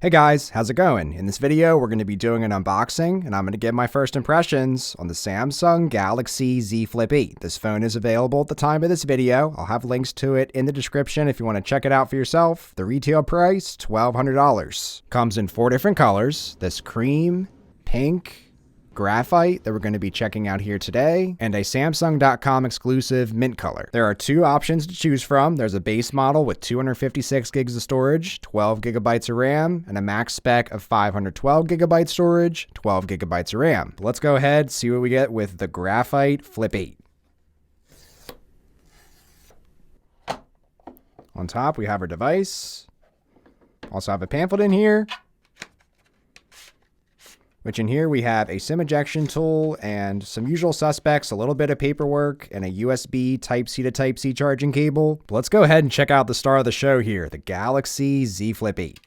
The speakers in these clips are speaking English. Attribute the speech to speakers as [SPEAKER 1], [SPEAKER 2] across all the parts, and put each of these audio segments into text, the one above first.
[SPEAKER 1] Hey guys, how's it going? In this video, we're going to be doing an unboxing, and I'm going to give my first impressions on the Samsung Galaxy Z Flip 8. This phone is available at the time of this video. I'll have links to it in the description if you want to check it out for yourself. The retail price, $1,200. Comes in 4 different colors. This cream, pink, graphite that we're going to be checking out here today, and a Samsung.com exclusive mint color. There are 2 options to choose from. There's a base model with 256 gigs of storage, 12 gigabytes of RAM, and a max spec of 512 gigabyte storage, 12 gigabytes of RAM. Let's go ahead, see what we get with the Graphite Flip 8. On top, we have our device. Also have a pamphlet in here, which in here we have a SIM ejection tool and some usual suspects, a little bit of paperwork, and a USB Type-C to Type-C charging cable. But let's go ahead and check out the star of the show here, the Galaxy Z Flip 8.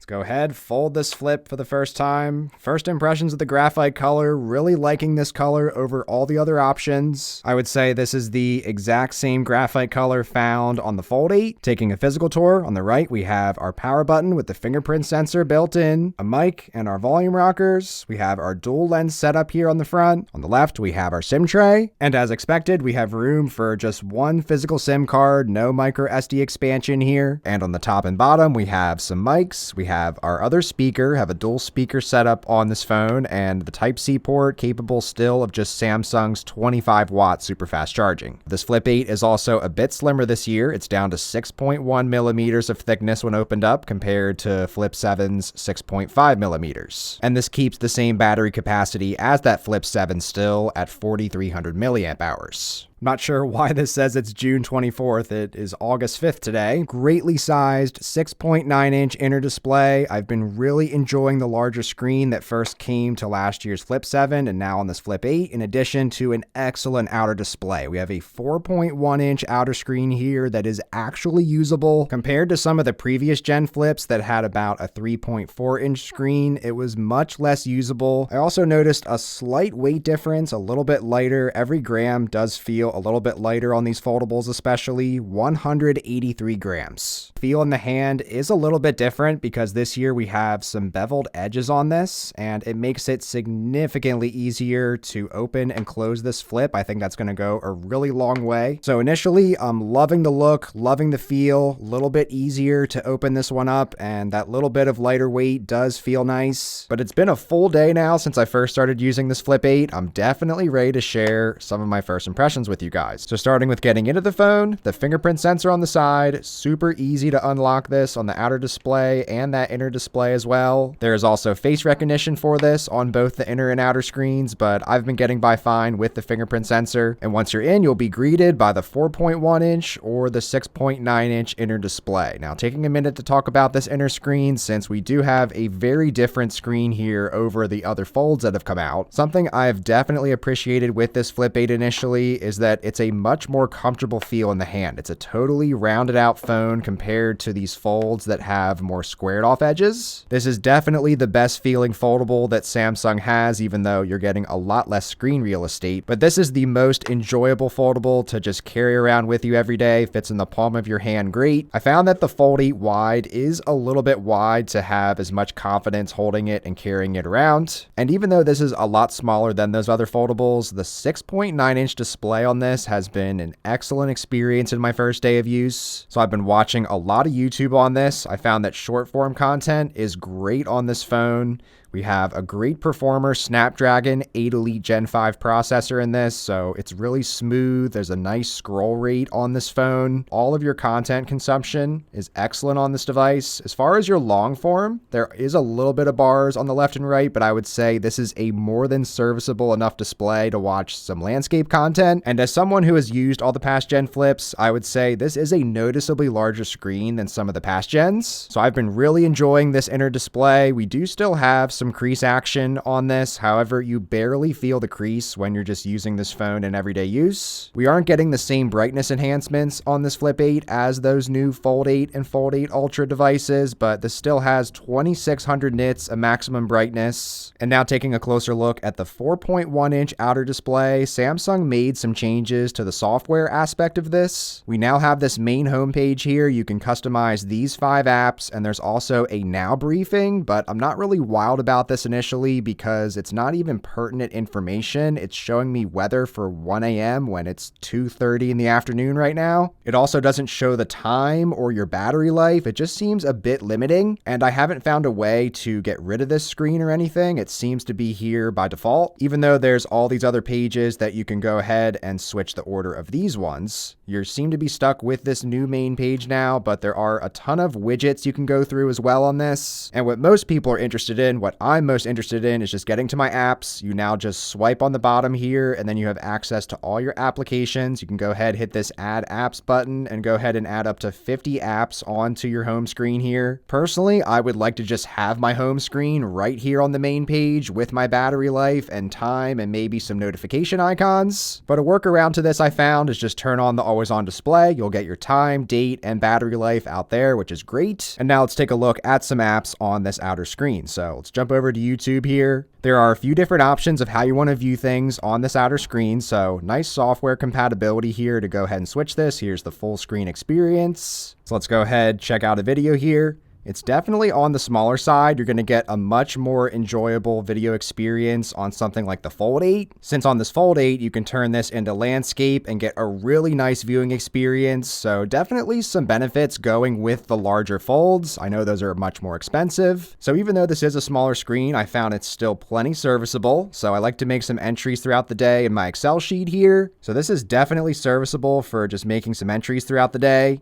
[SPEAKER 1] Go ahead, fold this flip for the first time. First impressions of the graphite color, really liking this color over all the other options. I would say this is the exact same graphite color found on the Fold 8. Taking a physical tour, on the right we have our power button with the fingerprint sensor built in, a mic, and our volume rockers. We have our dual lens setup here on the front. On the left we have our SIM tray, and as expected we have room for just one physical SIM card, no micro SD expansion here. And on the top and bottom we have some mics, we have our other speaker, have a dual speaker setup on this phone, and the Type-C port capable still of just Samsung's 25 watt super fast charging. This Flip 8 is also a bit slimmer this year. It's down to 6.1 millimeters of thickness when opened up compared to Flip 7's 6.5 millimeters. And this keeps the same battery capacity as that Flip 7 still at 4,300 milliamp hours. Not sure why this says it's June 24th. It is August 5th today. Greatly sized 6.9-inch inner display. I've been really enjoying the larger screen that first came to last year's Flip 7 and now on this Flip 8, in addition to an excellent outer display. We have a 4.1-inch outer screen here that is actually usable. Compared to some of the previous gen flips that had about a 3.4-inch screen, it was much less usable. I also noticed a slight weight difference, a little bit lighter. Every gram does feel a little bit lighter on these foldables, especially 183 grams. Feel in the hand is a little bit different because this year we have some beveled edges on this, and it makes it significantly easier to open and close this flip. I think that's going to go a really long way. So initially, I'm loving the look, loving the feel, a little bit easier to open this one up, and that little bit of lighter weight does feel nice. But it's been a full day now since I first started using this Flip 8. I'm definitely ready to share some of my first impressions with you guys. So starting with getting into the phone, the fingerprint sensor on the side, super easy to unlock this on the outer display and that inner display as well. There is also face recognition for this on both the inner and outer screens, but I've been getting by fine with the fingerprint sensor. And once you're in, you'll be greeted by the 4.1-inch or the 6.9-inch inner display. Now, taking a minute to talk about this inner screen, since we do have a very different screen here over the other folds that have come out. Something I've definitely appreciated with this Flip 8 initially is that it's a much more comfortable feel in the hand. It's a totally rounded out phone compared to these folds that have more squared off edges. This is definitely the best feeling foldable that Samsung has, even though you're getting a lot less screen real estate. But this is the most enjoyable foldable to just carry around with you every day. Fits in the palm of your hand great. I found that the Fold 8 wide is a little bit wide to have as much confidence holding it and carrying it around. And even though this is a lot smaller than those other foldables, the 6.9-inch display on this has been an excellent experience in my first day of use. So I've been watching a lot of YouTube on this. I found that short form content is great on this phone. We have a great performer Snapdragon 8 Elite Gen 5 processor in this, so it's really smooth. There's a nice scroll rate on this phone. All of your content consumption is excellent on this device. As far as your long form, there is a little bit of bars on the left and right, but I would say this is a more than serviceable enough display to watch some landscape content. And as someone who has used all the past gen flips, I would say this is a noticeably larger screen than some of the past gens. So I've been really enjoying this inner display. We do still have some some crease action on this. However, you barely feel the crease when you're just using this phone in everyday use. We aren't getting the same brightness enhancements on this Flip 8 as those new Fold 8 and Fold 8 Ultra devices, but this still has 2600 nits of maximum brightness. And now taking a closer look at the 4.1-inch outer display, Samsung made some changes to the software aspect of this. We now have this main homepage here. You can customize these 5 apps, and there's also a now briefing, but I'm not really wild about this initially because it's not even pertinent information. It's showing me weather for 1 a.m. when it's 2:30 in the afternoon right now. It also doesn't show the time or your battery life. It just seems a bit limiting, and I haven't found a way to get rid of this screen or anything. It seems to be here by default, even though there's all these other pages that you can go ahead and switch the order of these ones. You seem to be stuck with this new main page now, but there are a ton of widgets you can go through as well on this. And what most people are interested in, what I'm most interested in, is just getting to my apps. You now just swipe on the bottom here, and then you have access to all your applications. You can go ahead, hit this add apps button, and go ahead and add up to 50 apps onto your home screen here. Personally, I would like to just have my home screen right here on the main page with my battery life and time and maybe some notification icons. But a workaround to this I found is just turn on the always on display. You'll get your time, date, and battery life out there, which is great. And now let's take a look at some apps on this outer screen. So let's jump over to YouTube here. There are a few different options of how you want to view things on this outer screen. So nice software compatibility here to go ahead and switch this. Here's the full screen experience. So let's go ahead, check out a video here. It's definitely on the smaller side. You're going to get a much more enjoyable video experience on something like the Fold 8. Since on this Fold 8, you can turn this into landscape and get a really nice viewing experience. So definitely some benefits going with the larger folds. I know those are much more expensive. So even though this is a smaller screen, I found it's still plenty serviceable. So I like to make some entries throughout the day in my Excel sheet here. So this is definitely serviceable for just making some entries throughout the day.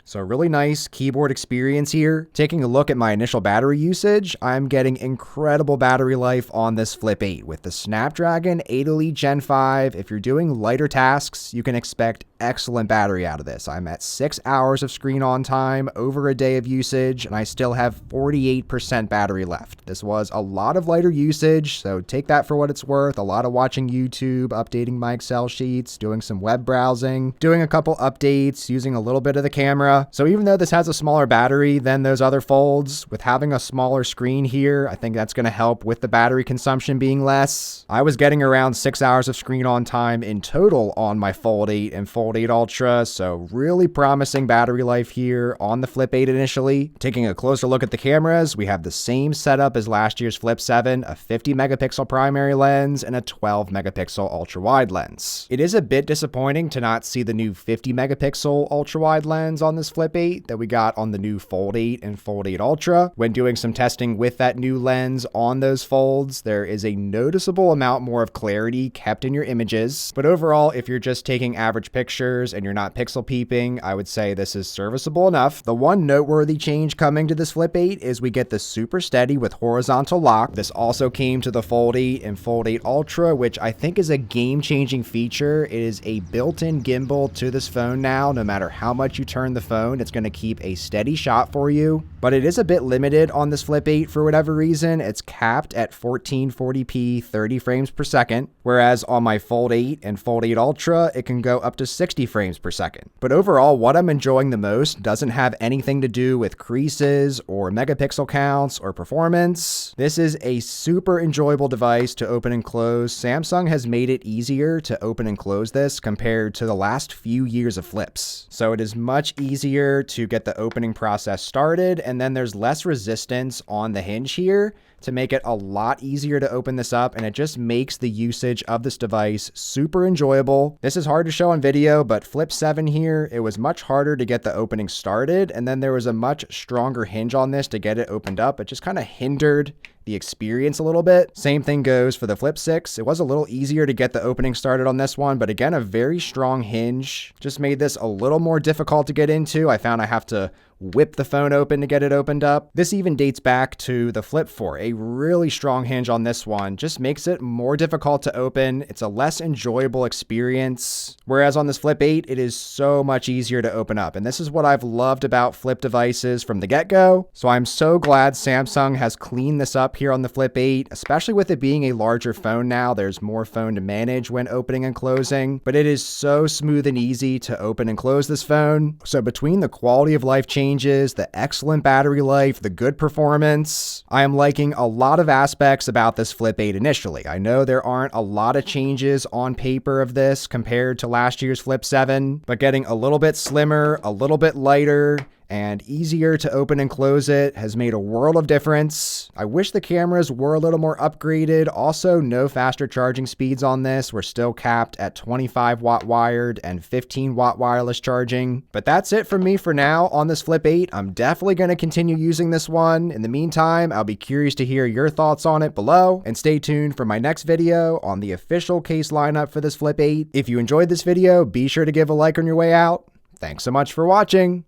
[SPEAKER 1] So really nice keyboard experience here. Taking a look at my initial battery usage, I'm getting incredible battery life on this Flip 8 with the Snapdragon 8 Elite Gen 5. If you're doing lighter tasks, you can expect excellent battery out of this. I'm at 6 hours of screen on time over a day of usage, and I still have 48% battery left. This was a lot of lighter usage, so take that for what it's worth. A lot of watching YouTube, updating my Excel sheets, doing some web browsing, doing a couple updates, using a little bit of the camera. So even though this has a smaller battery than those other folds, with having a smaller screen here, I think that's going to help with the battery consumption being less. I was getting around 6 hours of screen on time in total on my Fold 8 and Fold 8 Ultra, so really promising battery life here on the Flip 8 initially. Taking a closer look at the cameras, we have the same setup as last year's Flip 7, a 50 megapixel primary lens and a 12 megapixel ultra wide lens. It is a bit disappointing to not see the new 50 megapixel ultra wide lens on this Flip 8 that we got on the new Fold 8 and Fold 8 Ultra. When doing some testing with that new lens on those folds, there is a noticeable amount more of clarity kept in your images. But overall, if you're just taking average pictures and you're not pixel peeping, I would say this is serviceable enough. The one noteworthy change coming to this Flip 8 is we get the super steady with horizontal lock. This also came to the Fold 8 and Fold 8 Ultra, which I think is a game-changing feature. It is a built-in gimbal to this phone now. No matter how much you turn the phone, it's going to keep a steady shot for you. But it is a bit limited on this Flip 8 for whatever reason. It's capped at 1440p 30 frames per second, whereas on my Fold 8 and Fold 8 Ultra, it can go up to 60 frames per second. But overall, what I'm enjoying the most doesn't have anything to do with creases or megapixel counts or performance. This is a super enjoyable device to open and close. Samsung has made it easier to open and close this compared to the last few years of flips. So it is much easier to get the opening process started, and then there's less resistance on the hinge here to make it a lot easier to open this up, and it just makes the usage of this device super enjoyable. This is hard to show on video, but Flip 7 here, it was much harder to get the opening started, and then there was a much stronger hinge on this to get it opened up. It just kind of hindered the experience a little bit. Same thing goes for the Flip 6. It was a little easier to get the opening started on this one, but again, a very strong hinge just made this a little more difficult to get into. I found I have to whip the phone open to get it opened up. This even dates back to the Flip 4. A really strong hinge on this one just makes it more difficult to open. It's a less enjoyable experience. Whereas on this Flip 8, it is so much easier to open up. And this is what I've loved about Flip devices from the get-go. So I'm so glad Samsung has cleaned this up here on the Flip 8, especially with it being a larger phone now. There's more phone to manage when opening and closing, but it is so smooth and easy to open and close this phone. So between the quality of life changes, the excellent battery life, the good performance, I am liking a lot of aspects about this Flip 8 initially. I know there aren't a lot of changes on paper of this compared to last year's Flip 7, but getting a little bit slimmer, a little bit lighter, and easier to open and close it has made a world of difference. I wish the cameras were a little more upgraded. Also, no faster charging speeds on this. We're still capped at 25 watt wired and 15 watt wireless charging. But that's it from me for now on this Flip 8. I'm definitely going to continue using this one. In the meantime, I'll be curious to hear your thoughts on it below, and stay tuned for my next video on the official case lineup for this Flip 8. If you enjoyed this video, be sure to give a like on your way out. Thanks so much for watching.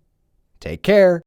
[SPEAKER 1] Take care.